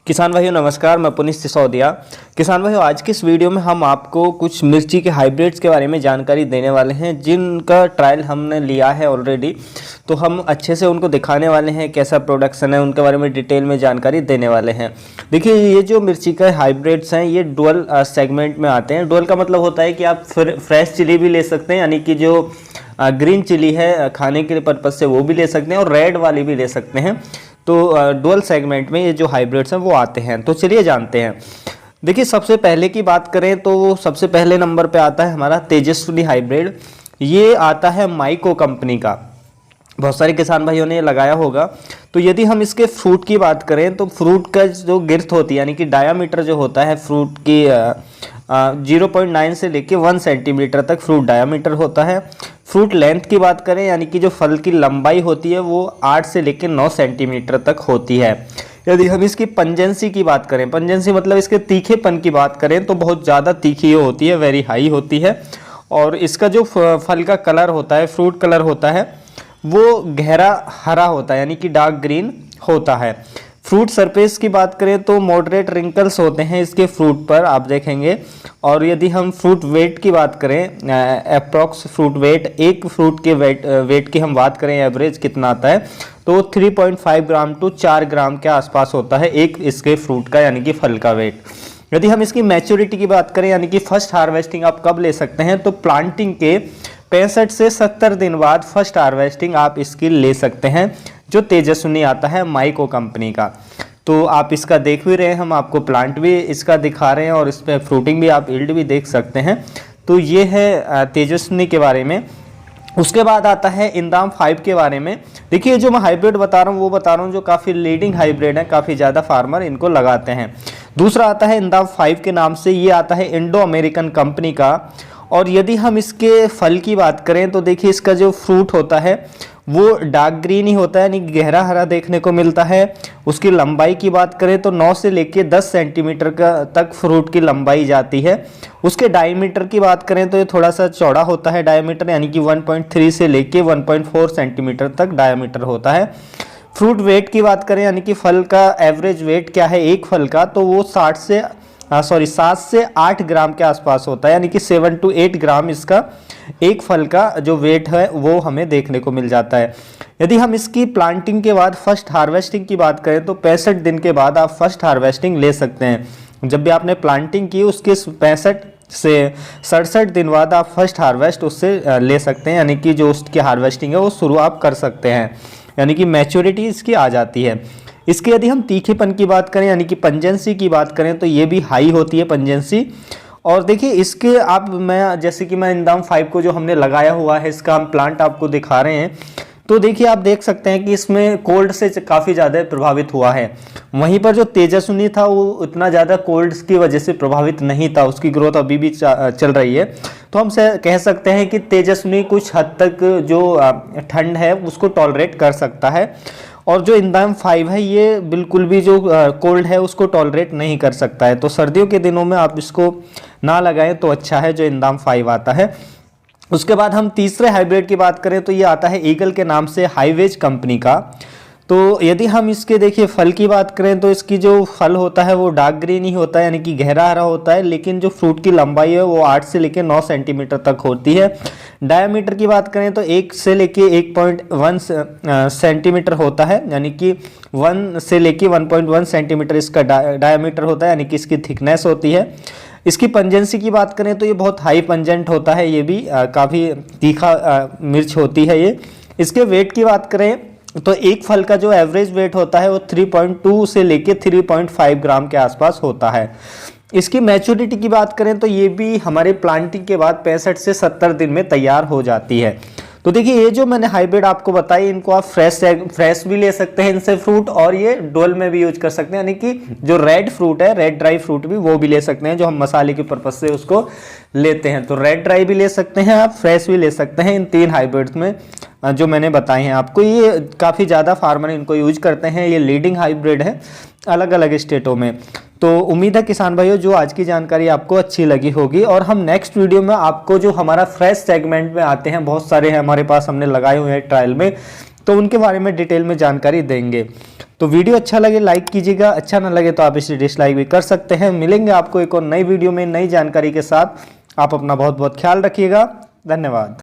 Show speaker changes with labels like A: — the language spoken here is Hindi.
A: किसान भाइयों नमस्कार, मैं पुनीत सिसोदिया। किसान भाइयों, आज की इस वीडियो में हम आपको कुछ मिर्ची के हाइब्रिड्स के बारे में जानकारी देने वाले हैं जिनका ट्रायल हमने लिया है ऑलरेडी। तो हम अच्छे से उनको दिखाने वाले हैं कैसा प्रोडक्शन है, उनके बारे में डिटेल में जानकारी देने वाले हैं। देखिए, ये जो मिर्ची के हाइब्रिड्स हैं ये डुअल सेगमेंट में आते हैं। डुअल का मतलब होता है कि आप फ्रेश चिली भी ले सकते हैं, यानी कि जो ग्रीन चिली है खाने के पर्पज़ से वो भी ले सकते हैं और रेड वाली भी ले सकते हैं। तो डुअल सेगमेंट में ये जो हाइब्रिड्स हैं वो आते हैं। तो चलिए जानते हैं। देखिए, सबसे पहले की बात करें तो सबसे पहले नंबर पे आता है हमारा तेजस्विनी हाइब्रिड। ये आता है माइको कंपनी का। बहुत सारे किसान भाइयों ने लगाया होगा। तो यदि हम इसके फ्रूट की बात करें तो फ्रूट का जो गिर्थ होती है, यानी कि डायामीटर जो होता है फ्रूट की 0.9 से लेके 1 सेंटीमीटर तक फ्रूट डायामीटर होता है। फ्रूट लेंथ की बात करें, यानी कि जो फल की लंबाई होती है वो 8 से लेके 9 सेंटीमीटर तक होती है। यदि हम इसकी पंजेंसी की बात करें, पंजेंसी मतलब इसके तीखेपन की बात करें, तो बहुत ज़्यादा तीखी होती है, वेरी हाई होती है। और इसका जो फल का कलर होता है, फ्रूट कलर होता है, वो गहरा हरा होता है, यानी कि डार्क ग्रीन होता है। फ्रूट सरफेस की बात करें तो मॉडरेट रिंकल्स होते हैं इसके फ्रूट पर, आप देखेंगे। और यदि हम फ्रूट वेट की बात करें, अप्रॉक्स फ्रूट वेट, एक फ्रूट के वेट की हम बात करें, एवरेज कितना आता है, तो 3.5 ग्राम टू 4 ग्राम के आसपास होता है एक इसके फ्रूट का, यानी कि फल का वेट। यदि हम इसकी मैच्योरिटी की बात करें, यानी कि फर्स्ट हार्वेस्टिंग आप कब ले सकते हैं, तो प्लांटिंग के 65 से 70 दिन बाद फर्स्ट हार्वेस्टिंग आप इसकी ले सकते हैं, जो तेजस्विनी आता है माइको कंपनी का। तो आप इसका देख भी रहे हैं, हम आपको प्लांट भी इसका दिखा रहे हैं और इस पर फ्रूटिंग भी, आप यील्ड भी देख सकते हैं। तो ये है तेजस्विनी के बारे में। उसके बाद आता है इंदाम 5 के बारे में। देखिए, जो मैं हाइब्रिड बता रहा हूँ वो बता रहा हूँ जो काफ़ी लीडिंग हाइब्रिड है, काफ़ी ज़्यादा फार्मर इनको लगाते हैं। दूसरा आता है इंदाम 5 के नाम से, ये आता है इंडो अमेरिकन कंपनी का। और यदि हम इसके फल की बात करें तो देखिए, इसका जो फ्रूट होता है वो डार्क ग्रीन ही होता है, यानी गहरा हरा देखने को मिलता है। उसकी लंबाई की बात करें तो 9 से लेके 10 सेंटीमीटर का तक फ्रूट की लंबाई जाती है। उसके डायमीटर की बात करें तो ये थोड़ा सा चौड़ा होता है डायमीटर, यानी कि 1.3 से लेके 1.4 सेंटीमीटर तक डायमीटर होता है। फ्रूट वेट की बात करें, यानी कि फल का एवरेज वेट क्या है एक फल का, तो वो 7 से 8 ग्राम के आसपास होता है, यानी कि 7 to 8 ग्राम इसका एक फल का जो वेट है वो हमें देखने को मिल जाता है। यदि हम इसकी प्लांटिंग के बाद फर्स्ट हार्वेस्टिंग की बात करें तो 65 दिन के बाद आप फर्स्ट हार्वेस्टिंग ले सकते हैं। जब भी आपने प्लांटिंग की उसके 65 से 67 दिन बाद आप फर्स्ट हार्वेस्ट उससे ले सकते हैं, यानी कि जो उसकी हार्वेस्टिंग है वो शुरू आप कर सकते हैं, यानी कि मैच्योरिटी इसकी आ जाती है। इसके यदि हम तीखेपन की बात करें, यानी कि पंजेंसी की बात करें, तो ये भी हाई होती है पंजेंसी। और देखिए, इसके मैं जैसे कि मैं इंदाम 5 को जो हमने लगाया हुआ है, इसका हम प्लांट आपको दिखा रहे हैं। तो देखिए, आप देख सकते हैं कि इसमें कोल्ड से काफ़ी ज़्यादा प्रभावित हुआ है। वहीं पर जो तेजस्विनी था वो उतना ज़्यादा कोल्ड की वजह से प्रभावित नहीं था, उसकी ग्रोथ अभी भी चल रही है। तो हम कह सकते हैं कि तेजस्विनी कुछ हद तक जो ठंड है उसको टॉलरेट कर सकता है। और जो इंदाम 5 है ये बिल्कुल भी जो कोल्ड है उसको टॉलरेट नहीं कर सकता है। तो सर्दियों के दिनों में आप इसको ना लगाएं तो अच्छा है, जो इंदाम 5 आता है। उसके बाद हम तीसरे हाइब्रिड की बात करें तो ये आता है ईगल के नाम से, हाईवेज कंपनी का। तो यदि हम इसके देखिए फल की बात करें तो इसकी जो फल होता है वो डार्क ग्रीन ही होता है, यानी कि गहरा हरा होता है, लेकिन जो फ्रूट की लंबाई है वो 8 से लेकर 9 सेंटीमीटर तक होती है। डायमीटर की बात करें तो 1 से लेके 1.1 सेंटीमीटर होता है, यानी कि 1 से लेके 1.1 सेंटीमीटर इसका डायमीटर होता है, यानी कि इसकी थिकनेस होती है। इसकी पंजेंसी की बात करें तो ये बहुत हाई पंजेंट होता है, ये भी काफ़ी तीखा मिर्च होती है ये। इसके वेट की बात करें तो एक फल का जो एवरेज वेट होता है वो 3.2 से लेके 3.5 ग्राम के आसपास होता है। इसकी मैच्योरिटी की बात करें तो ये भी हमारे प्लांटिंग के बाद 65 से 70 दिन में तैयार हो जाती है। तो देखिए, ये जो मैंने हाइब्रिड आपको बताई, इनको आप फ्रेश भी ले सकते हैं इनसे फ्रूट, और ये डोल में भी यूज कर सकते हैं, यानी कि जो रेड फ्रूट है, रेड ड्राई फ्रूट भी वो भी ले सकते हैं, जो हम मसाले के पर्पज से उसको लेते हैं। तो रेड ड्राई भी ले सकते हैं आप, फ्रेश भी ले सकते हैं। इन 3 हाइब्रिड्स में जो मैंने बताए हैं आपको, ये काफ़ी ज़्यादा फार्मर इनको यूज करते हैं। ये लीडिंग हाइब्रिड है अलग अलग स्टेटों में। तो उम्मीद है किसान भाइयों जो आज की जानकारी आपको अच्छी लगी होगी, और हम नेक्स्ट वीडियो में आपको जो हमारा फ्रेश सेगमेंट में आते हैं, बहुत सारे हैं हमारे पास, हमने लगाए हुए हैं ट्रायल में, तो उनके बारे में डिटेल में जानकारी देंगे। तो वीडियो अच्छा लगे लाइक कीजिएगा, अच्छा ना लगे तो आप इसे डिसलाइक भी कर सकते हैं। मिलेंगे आपको एक और नई वीडियो में नई जानकारी के साथ। आप अपना बहुत बहुत ख्याल रखिएगा। धन्यवाद।